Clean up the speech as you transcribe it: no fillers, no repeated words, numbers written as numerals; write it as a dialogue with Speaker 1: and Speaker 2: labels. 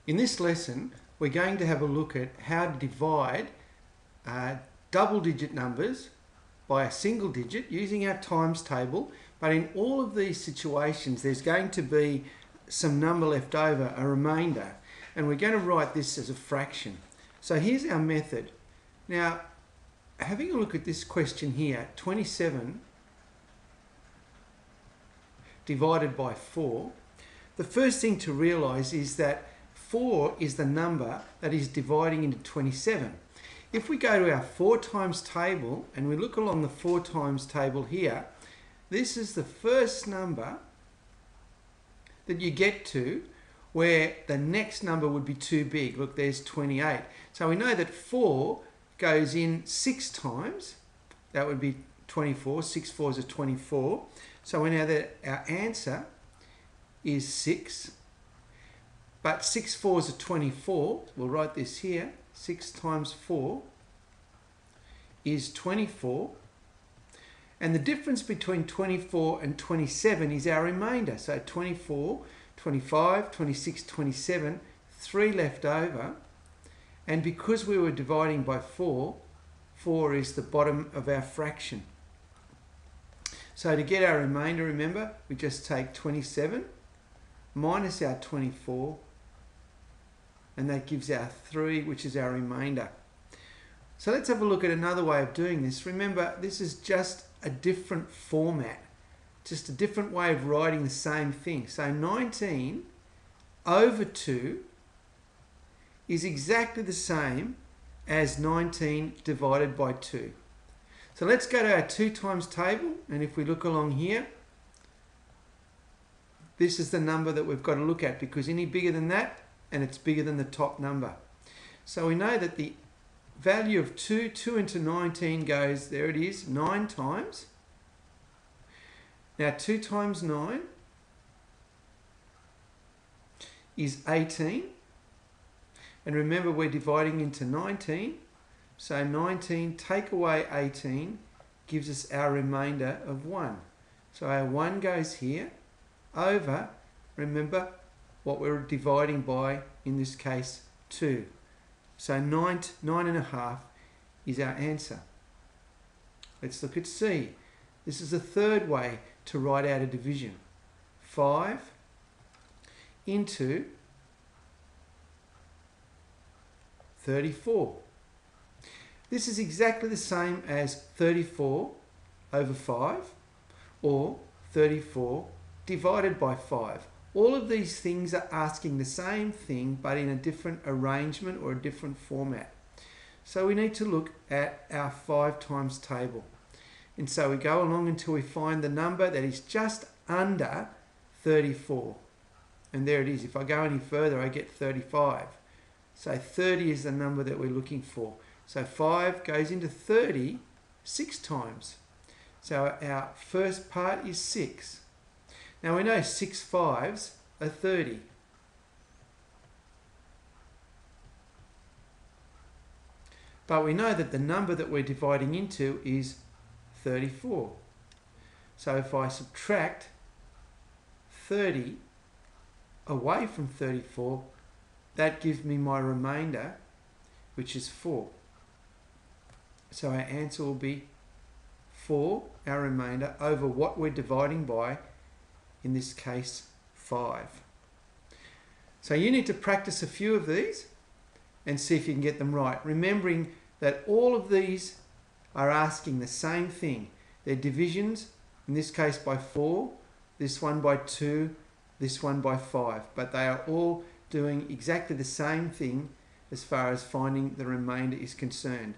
Speaker 1: In this lesson, we're going to have a look at how to divide double-digit numbers by a single digit using our times table. But in all of these situations, there's going to be some number left over, a remainder, and we're going to write this as a fraction. So here's our method. Now, having a look at this question here, 27 divided by 4, the first thing to realise is that 4 is the number that is dividing into 27. If we go to our 4 times table and we look along the 4 times table here, this is the first number that you get to where the next number would be too big. Look, there's 28. So we know that 4 goes in 6 times. That would be 24. 6 fours are 24. So we know that our answer is 6. But 6 fours are 24. We'll write this here. 6 times 4 is 24. And the difference between 24 and 27 is our remainder. So 24, 25, 26, 27, 3 left over. And because we were dividing by 4, 4 is the bottom of our fraction. So to get our remainder, remember, we just take 27 minus our 24, and that gives our 3, which is our remainder. So let's have a look at another way of doing this. Remember, this is just a different format, just a different way of writing the same thing. So 19 over 2 is exactly the same as 19 divided by 2. So let's go to our 2 times table, and if we look along here, this is the number that we've got to look at, because any bigger than that, and it's bigger than the top number. So we know that the value of 2 into 19 goes, there it is, 9 times. Now 2 times 9 is 18. And remember, we're dividing into 19. So 19 take away 18 gives us our remainder of 1. So our 1 goes here over, remember, what we're dividing by, in this case, 2. So 9.5 is our answer. Let's look at C. This is the third way to write out a division. 5 into 34. This is exactly the same as 34 over 5 or 34 divided by 5. All of these things are asking the same thing, but in a different arrangement or a different format. So we need to look at our 5 times table. And so we go along until we find the number that is just under 34. And there it is. If I go any further, I get 35. So 30 is the number that we're looking for. So 5 goes into 30 6 times. So our first part is 6. Now we know 6 5s are 30. But we know that the number that we're dividing into is 34. So if I subtract 30 away from 34, that gives me my remainder, which is 4. So our answer will be 4, our remainder, over what we're dividing by, in this case 5. So you need to practice a few of these and see if you can get them right, remembering that all of these are asking the same thing. They're divisions, in this case by 4, this one by 2, this one by 5, but they are all doing exactly the same thing as far as finding the remainder is concerned.